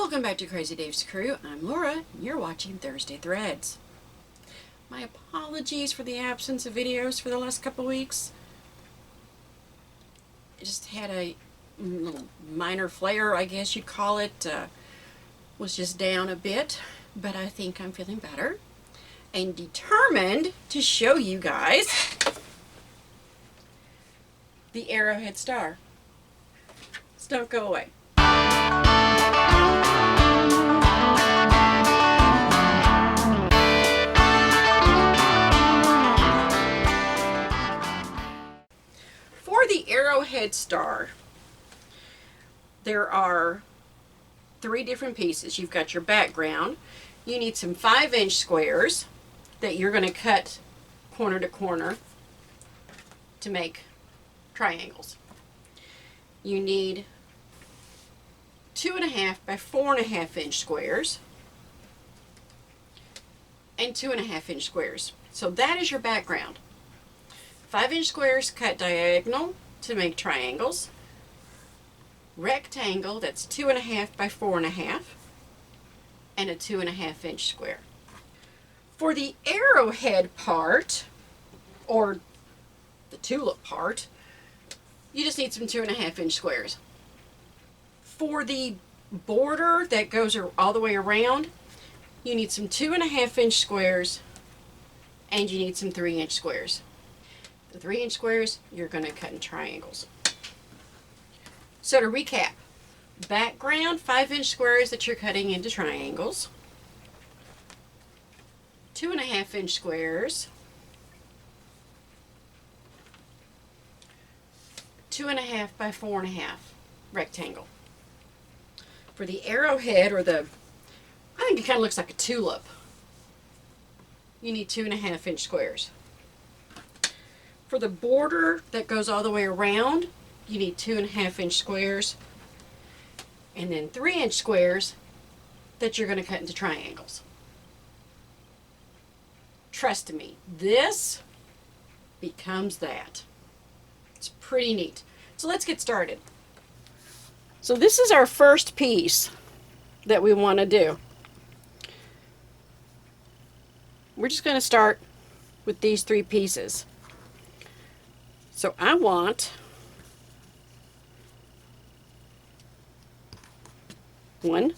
Welcome back to Crazy Dave's Crew. I'm Laura, and you're watching Thursday Threads. My apologies for the absence of videos for the last couple weeks. I just had a little minor flare, I guess you'd call it. Was just down a bit, but I think I'm feeling better and determined to show you guys the Arrowhead Star. So don't go away. For the Arrowhead Star, there are 3 different pieces. You've got your background. You need some 5-inch squares that you're going to cut corner to corner to make triangles. You need 2.5 by 4.5 inch squares and 2.5 inch squares. So that is your background. 5-inch squares cut diagonal to make triangles. Rectangle, that's 2.5 by 4.5, and a 2.5 inch square. For the arrowhead part, or the tulip part, you just need some 2.5 inch squares. For the border that goes all the way around, you need some 2.5 inch squares, and you need some 3-inch squares. The 3-inch squares you're going to cut in triangles. So to recap, background 5-inch squares that you're cutting into triangles, 2.5 inch squares, 2.5 by 4.5 rectangle. For the arrowhead, or I think it kind of looks like a tulip, you need 2.5 inch squares. For the border that goes all the way around, you need 2.5 inch squares, and then 3-inch squares that you're going to cut into triangles. Trust me, this becomes that. It's pretty neat. So let's get started. So this is our first piece that we want to do. We're just going to start with these 3 pieces. So I want one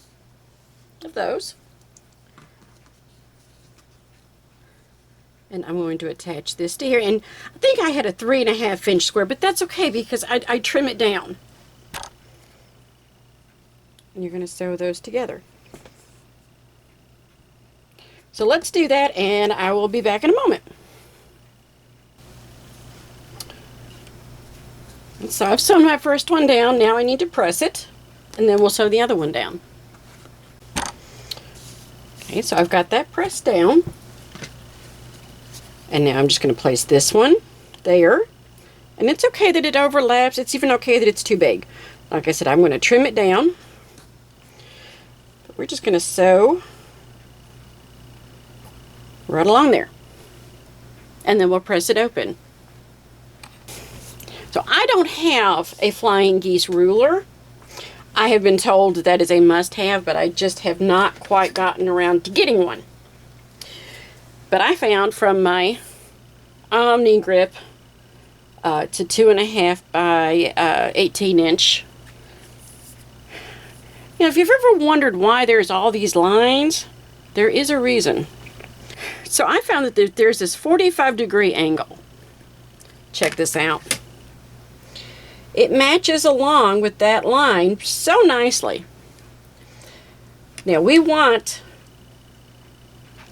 of those, and I'm going to attach this to here, and I think I had a 3.5 inch square, but that's okay because I trim it down. And you're going to sew those together. So let's do that, and I will be back in a moment. So I've sewn my first one down. Now I need to press it, and then we'll sew the other one down. Okay, so I've got that pressed down, and now I'm just going to place this one there, and it's okay that it overlaps. It's even okay that it's too big. Like I said, I'm going to trim it down. But we're just going to sew right along there, and then we'll press it open. So I don't have a flying geese ruler. I have been told that is a must-have, but I just have not quite gotten around to getting one. But I found from my Omni Grip to 2.5 by 18 inch. You know, if you've ever wondered why there's all these lines, there is a reason. So I found that there's this 45-degree angle. Check this out. It matches along with that line so nicely. Now we want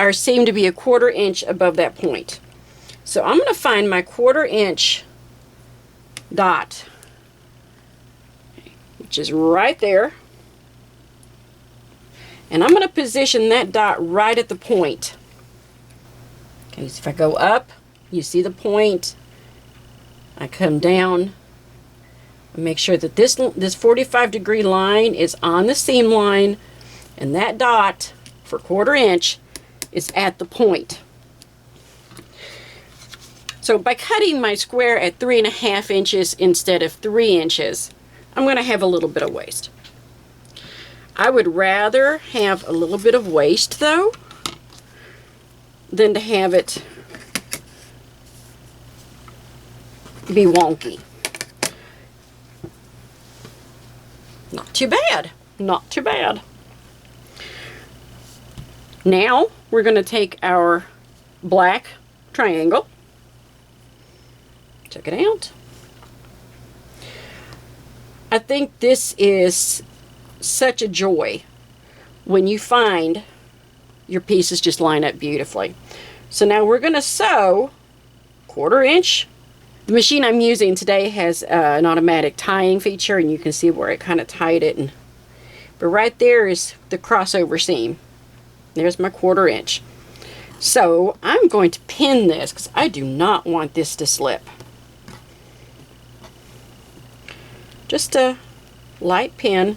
our seam to be a 1/4 inch above that point. So I'm going to find my 1/4 inch dot, which is right there. And I'm going to position that dot right at the point. Okay, so if I go up, you see the point. I come down. Make sure that this 45-degree line is on the seam line, and that dot for 1/4 inch is at the point. So by cutting my square at 3.5 inches instead of 3 inches, I'm going to have a little bit of waste. I would rather have a little bit of waste though than to have it be wonky. Not too bad. Not too bad. Now we're going to take our black triangle. Check it out. I think this is such a joy when you find your pieces just line up beautifully. So now we're going to sew 1/4 inch. The machine I'm using today has an automatic tying feature, and you can see where it kind of tied it. But right there is the crossover seam. There's my 1/4 inch. So I'm going to pin this because I do not want this to slip. Just a light pin.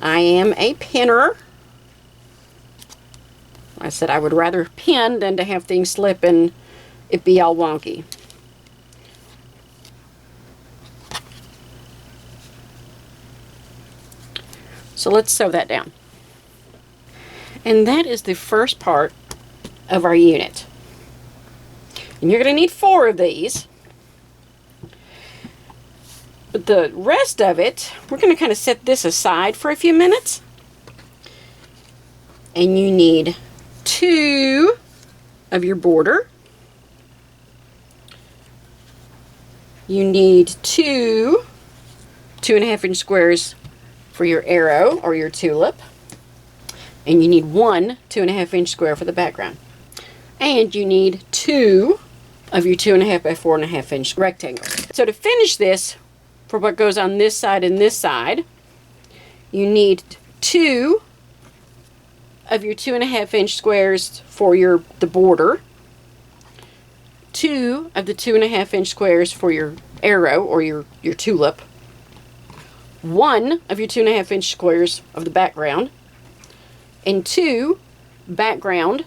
I am a pinner. I said I would rather pin than to have things slip and it be all wonky. So let's sew that down. And that is the first part of our unit. And you're going to need 4 of these. But the rest of it, we're going to kind of set this aside for a few minutes. And you need 2 of your border. You need 2 2.5 inch squares for your arrow or your tulip. And you need 1 2.5 inch square for the background. And you need 2 of your 2.5 by 4.5 inch rectangles. So to finish this, for what goes on this side and this side, you need 2 of your 2.5 inch squares for the border, 2 of the 2.5 inch squares for your arrow or your tulip, 1 of your 2.5 inch squares of the background, and 2 background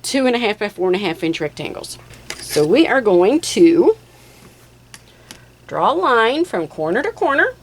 2.5 by 4.5 inch rectangles. So we are going to draw a line from corner to corner.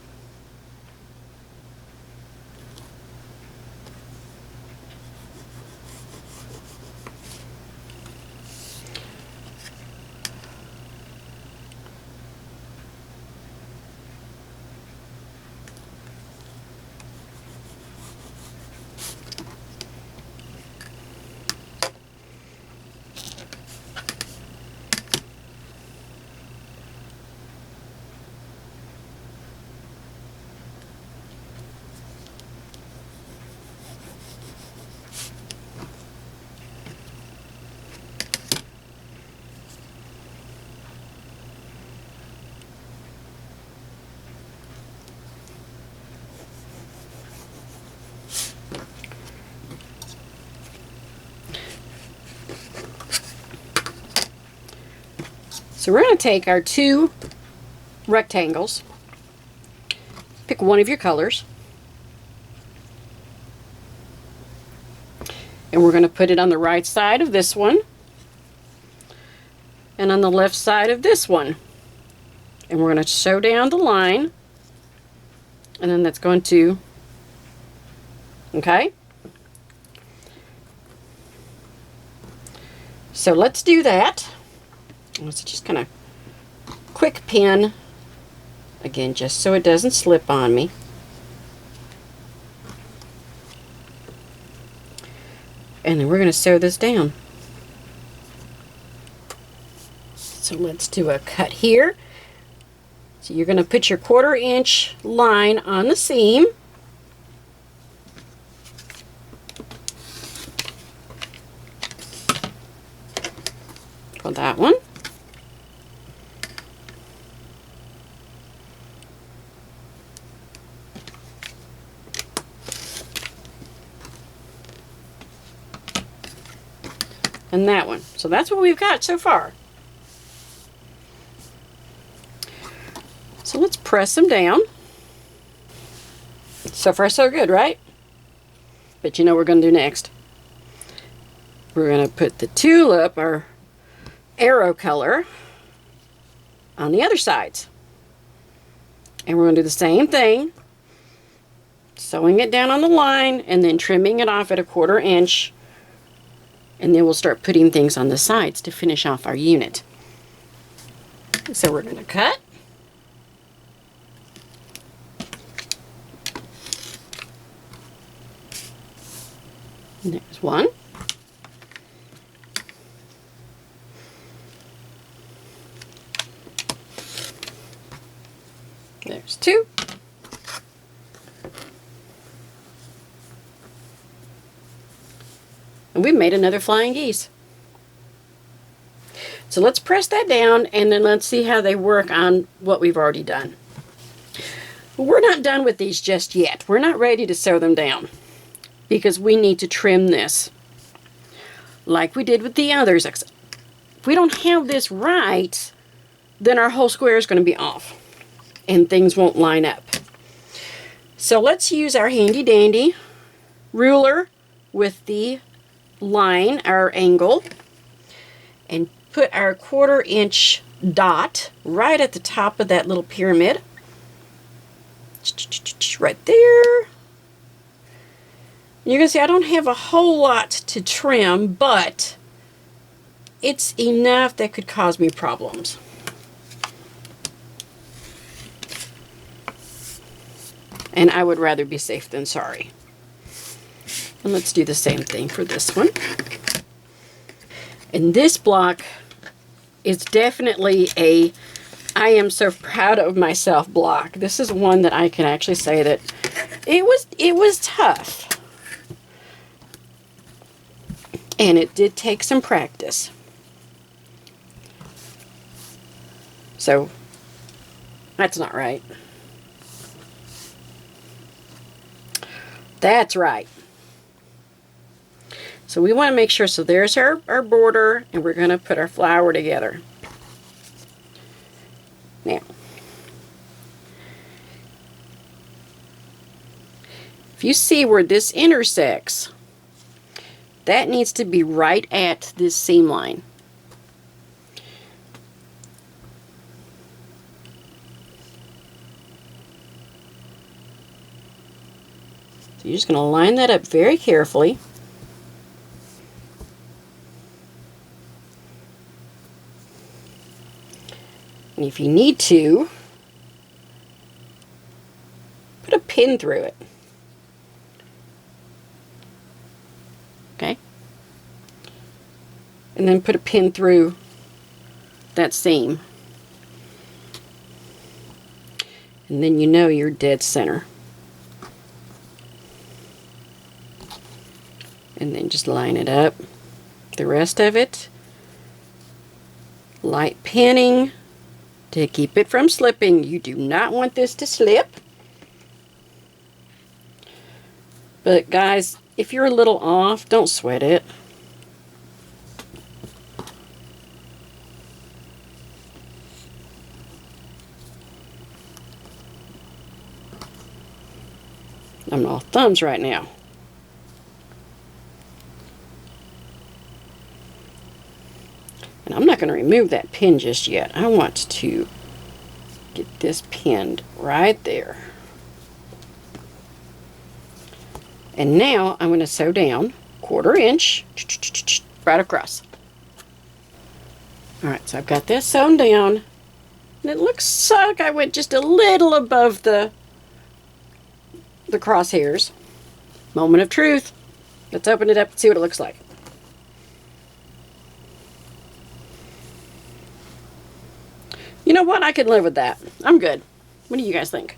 So we're going to take our 2 rectangles, pick one of your colors, and we're going to put it on the right side of this one and on the left side of this one. And we're going to sew down the line, and then that's going to, okay? So let's do that. Let's just kind of quick pin again, just so it doesn't slip on me. And then we're going to sew this down. So let's do a cut here. So you're going to put your 1/4 inch line on the seam. For that one. And that one. So that's what we've got so far. So let's press them down. So far so good, right? But you know what we're going to do next? We're going to put the tulip, or arrow color, on the other sides. And we're going to do the same thing, sewing it down on the line and then trimming it off at 1/4 inch. And then we'll start putting things on the sides to finish off our unit. So we're going to cut. And there's one. There's two. And we've made another flying geese. So let's press that down and then let's see how they work on what we've already done. We're not done with these just yet. We're not ready to sew them down because we need to trim this like we did with the others. If we don't have this right, then our whole square is going to be off and things won't line up. So let's use our handy dandy ruler with the line, our angle, and put our 1/4 inch dot right at the top of that little pyramid. Right there. You can see I don't have a whole lot to trim, but it's enough that could cause me problems. And I would rather be safe than sorry. And let's do the same thing for this one. And this block is definitely a I am so proud of myself block. This is one that I can actually say that it was tough. And it did take some practice. So that's not right. That's right. So we want to make sure, so there's our border, and we're going to put our flower together. Now, if you see where this intersects, that needs to be right at this seam line. So you're just going to line that up very carefully. And if you need to, put a pin through it. Okay? And then put a pin through that seam. And then you know you're dead center. And then just line it up. The rest of it, light pinning to keep it from slipping. You do not want this to slip. But guys, if you're a little off, don't sweat it. I'm all thumbs right now. And I'm not going to remove that pin just yet. I want to get this pinned right there. And now I'm going to sew down 1/4 inch right across. Alright, so I've got this sewn down. And it looks like I went just a little above the crosshairs. Moment of truth. Let's open it up and see what it looks like. You know what? I can live with that. I'm good. What do you guys think?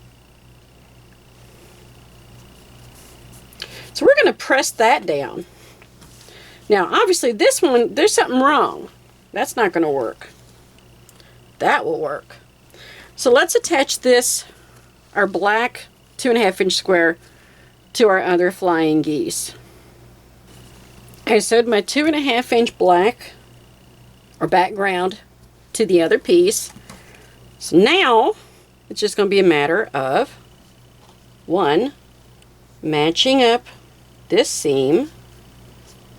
So we're going to press that down. Now, obviously, this one, there's something wrong. That's not going to work. That will work. So let's attach this, our black 2.5 inch square, to our other flying geese. I sewed my 2.5 inch black, or background, to the other piece. So now, it's just going to be a matter of, one, matching up this seam.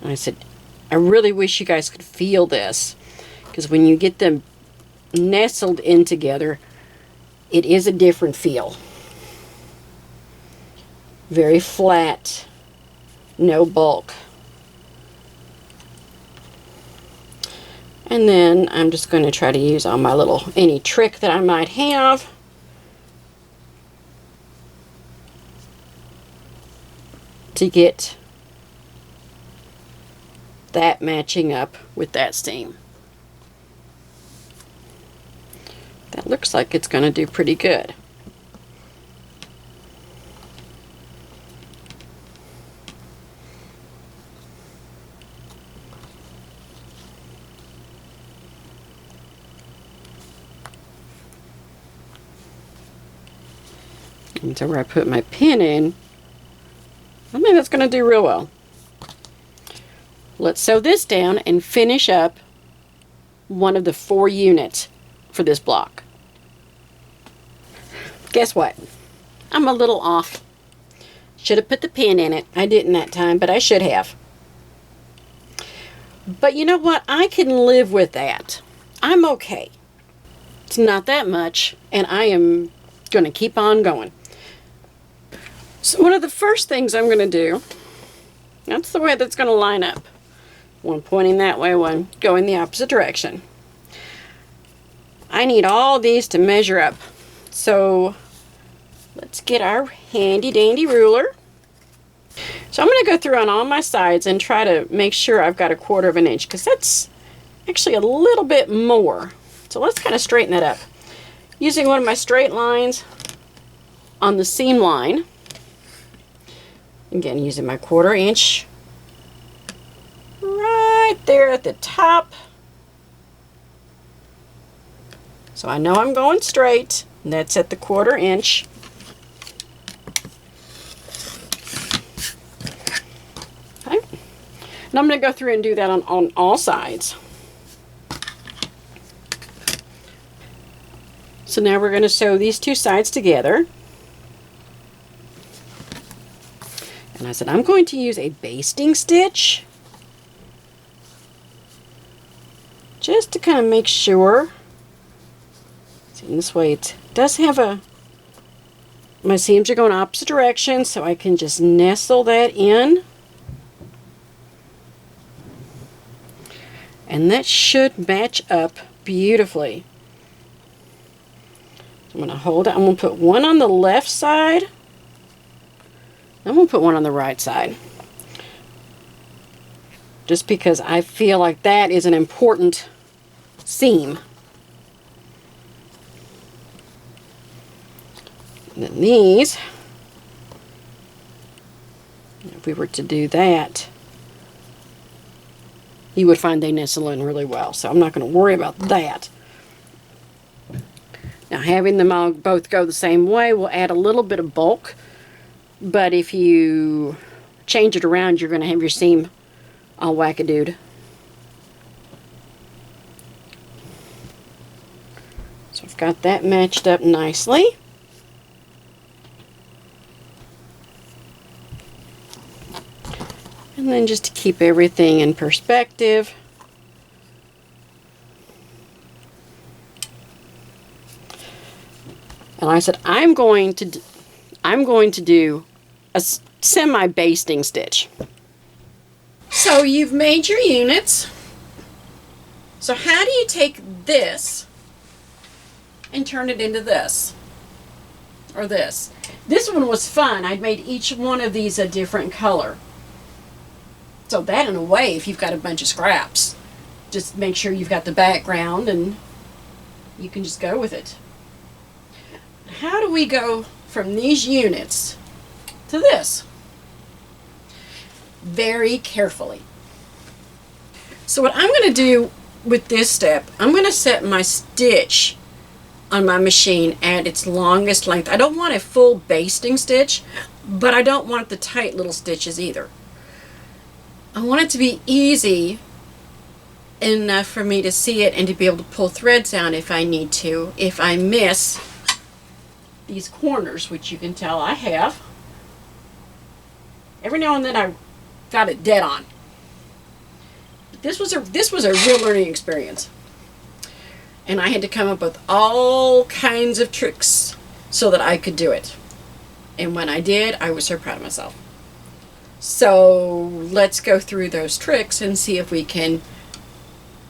And I said, I really wish you guys could feel this, because when you get them nestled in together, it is a different feel. Very flat, no bulk. And then I'm just going to try to use all my any trick that I might have. To get that matching up with that seam. That looks like it's going to do pretty good. And so where I put my pin in, I think that's going to do real well. Let's sew this down and finish up one of the 4 units for this block. Guess what? I'm a little off. Should have put the pin in it. I didn't that time, but I should have. But you know what? I can live with that. I'm okay. It's not that much, and I am going to keep on going. So one of the first things I'm going to do, that's the way that's going to line up. One pointing that way, one going the opposite direction. I need all these to measure up. So let's get our handy dandy ruler. So I'm going to go through on all my sides and try to make sure I've got a 1/4 of an inch, because that's actually a little bit more. So let's kind of straighten that up. Using one of my straight lines on the seam line. Again, using my 1/4 inch right there at the top. So I know I'm going straight, and that's at the 1/4 inch. Okay. And I'm going to go through and do that on all sides. So now we're going to sew these 2 sides together. And I said, I'm going to use a basting stitch just to kind of make sure. See, in this way it does have my seams are going opposite directions, so I can just nestle that in. And that should match up beautifully. I'm going to hold it. I'm going to put one on the left side. I'm going to put one on the right side. Just because I feel like that is an important seam. And then these, if we were to do that, you would find they nestle in really well. So I'm not going to worry about that. Now having them all both go the same way will add a little bit of bulk. But if you change it around, you're going to have your seam all wackadoodle. So I've got that matched up nicely. And then just to keep everything in perspective, and I said I'm going to do a semi-basting stitch. So you've made your units. So how do you take this and turn it into this or this? This one was fun. I'd made each one of these a different color. So that, in a way, if you've got a bunch of scraps, just make sure you've got the background and you can just go with it. How do we go from these units to this? Very carefully. So what I'm going to do with this step, I'm going to set my stitch on my machine at its longest length. I don't want a full basting stitch, but I don't want the tight little stitches either. I want it to be easy enough for me to see it and to be able to pull threads down if I need to, if I miss these corners, which you can tell I have. Every now and then I got it dead on. But this was a real learning experience. And I had to come up with all kinds of tricks so that I could do it. And when I did, I was so proud of myself. So let's go through those tricks and see if we can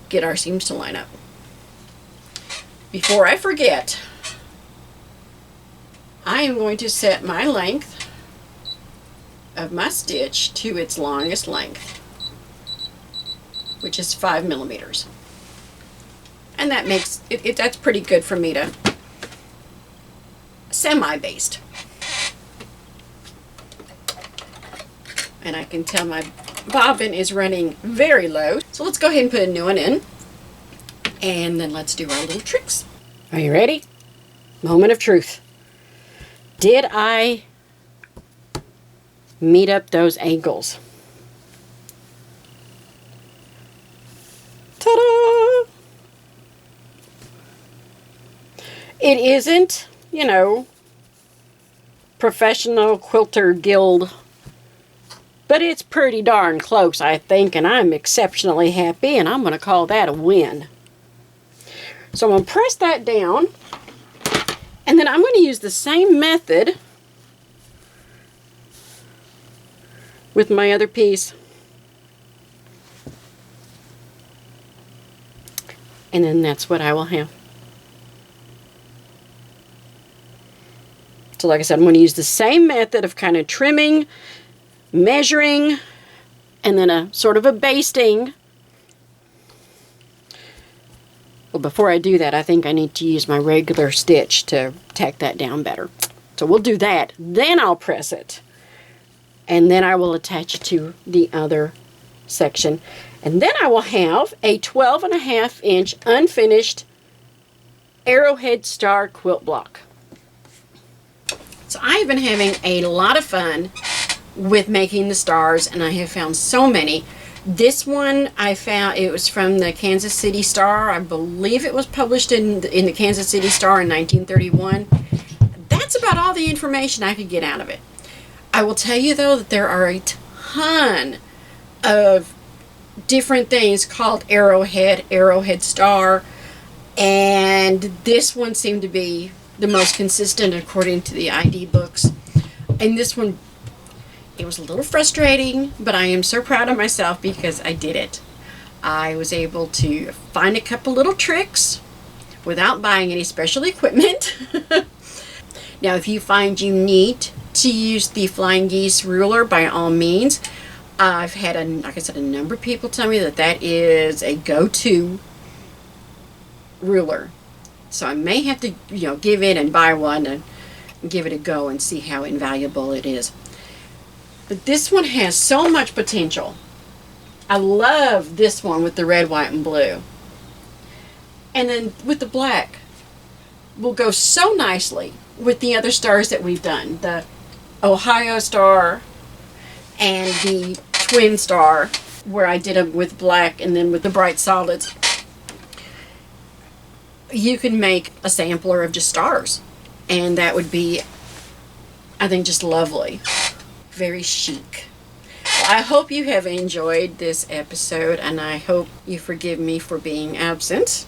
get our seams to line up. Before I forget, I am going to set my length of my stitch to its longest length, which is 5 millimeters. And that makes it, that's pretty good for me to semi-baste. And I can tell my bobbin is running very low. So let's go ahead and put a new one in. And then let's do our little tricks. Are you ready? Moment of truth. Did I meet up those angles? Ta-da! It isn't, you know, professional quilter guild, but it's pretty darn close, I think, and I'm exceptionally happy, and I'm going to call that a win. So I'm going to press that down, and then I'm going to use the same method with my other piece. And then that's what I will have. So like I said, I'm going to use the same method of kind of trimming, measuring, and then a sort of a basting. Well, before I do that, I think I need to use my regular stitch to tack that down better. So we'll do that. Then I'll press it. And then I will attach it to the other section. And then I will have a 12.5-inch unfinished Arrowhead Star quilt block. So I've been having a lot of fun with making the stars, and I have found so many. This one I found, it was from the Kansas City Star. I believe it was published in the Kansas City Star in 1931. That's about all the information I could get out of it. I will tell you though that there are a ton of different things called Arrowhead Star, and this one seemed to be the most consistent according to the ID books. And this one, it was a little frustrating, but I am so proud of myself because I did it. I was able to find a couple little tricks without buying any special equipment. Now, if you find you need to use the flying geese ruler, by all means. I've had, like I said, a number of people tell me that that is a go-to ruler. So I may have to, you know, give in and buy one and give it a go and see how invaluable it is. But this one has so much potential. I love this one with the red, white, and blue. And then with the black will go so nicely with the other stars that we've done. The Ohio Star and the Twin Star, where I did them with black and then with the bright solids. You can make a sampler of just stars, and that would be, I think, just lovely. Very chic. Well, I hope you have enjoyed this episode, and I hope you forgive me for being absent.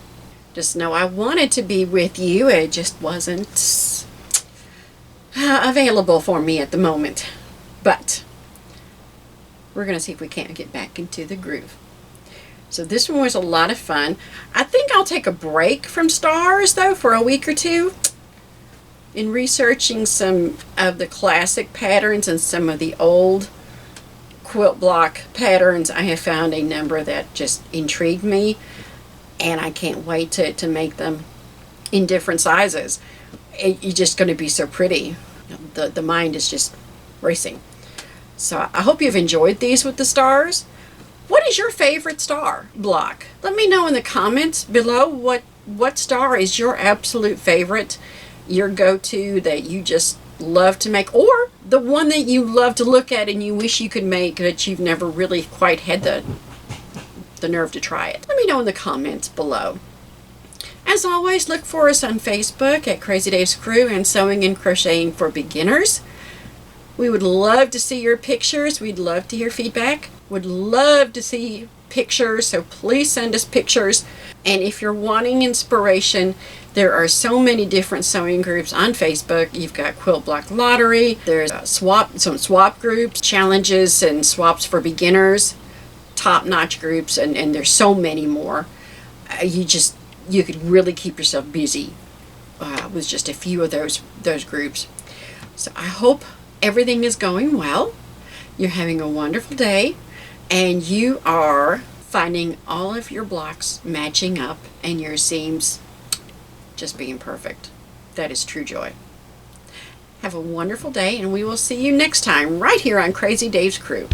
Just know I wanted to be with you. It just wasn't available for me at the moment. But we're going to see if we can't get back into the groove. So this one was a lot of fun. I think I'll take a break from stars, though, for a week or two in researching some of the classic patterns and some of the old quilt block patterns. I have found a number that just intrigued me, and I can't wait to make them in different sizes. It's just going to be so pretty. The mind is just racing. So I hope you've enjoyed these with the stars. What is your favorite star block? Let me know in the comments below what star is your absolute favorite, your go-to that you just love to make, or the one that you love to look at and you wish you could make but you've never really quite had the nerve to try it. Let me know in the comments below. As always, look for us on Facebook at Crazy Dave's Crew and Sewing and Crocheting for Beginners. We would love to see your pictures. We'd love to hear feedback. Would love to see pictures, so please send us pictures. And if you're wanting inspiration, there are so many different sewing groups on Facebook. You've got Quilt Block Lottery, there's some swap groups, challenges and swaps for beginners, top-notch groups, and there's so many more. You could really keep yourself busy with just a few of those groups. So I hope everything is going well. You're having a wonderful day, and you are finding all of your blocks matching up and your seams just being perfect. That is true joy. Have a wonderful day, and we will see you next time right here on Crazy Dave's Crew.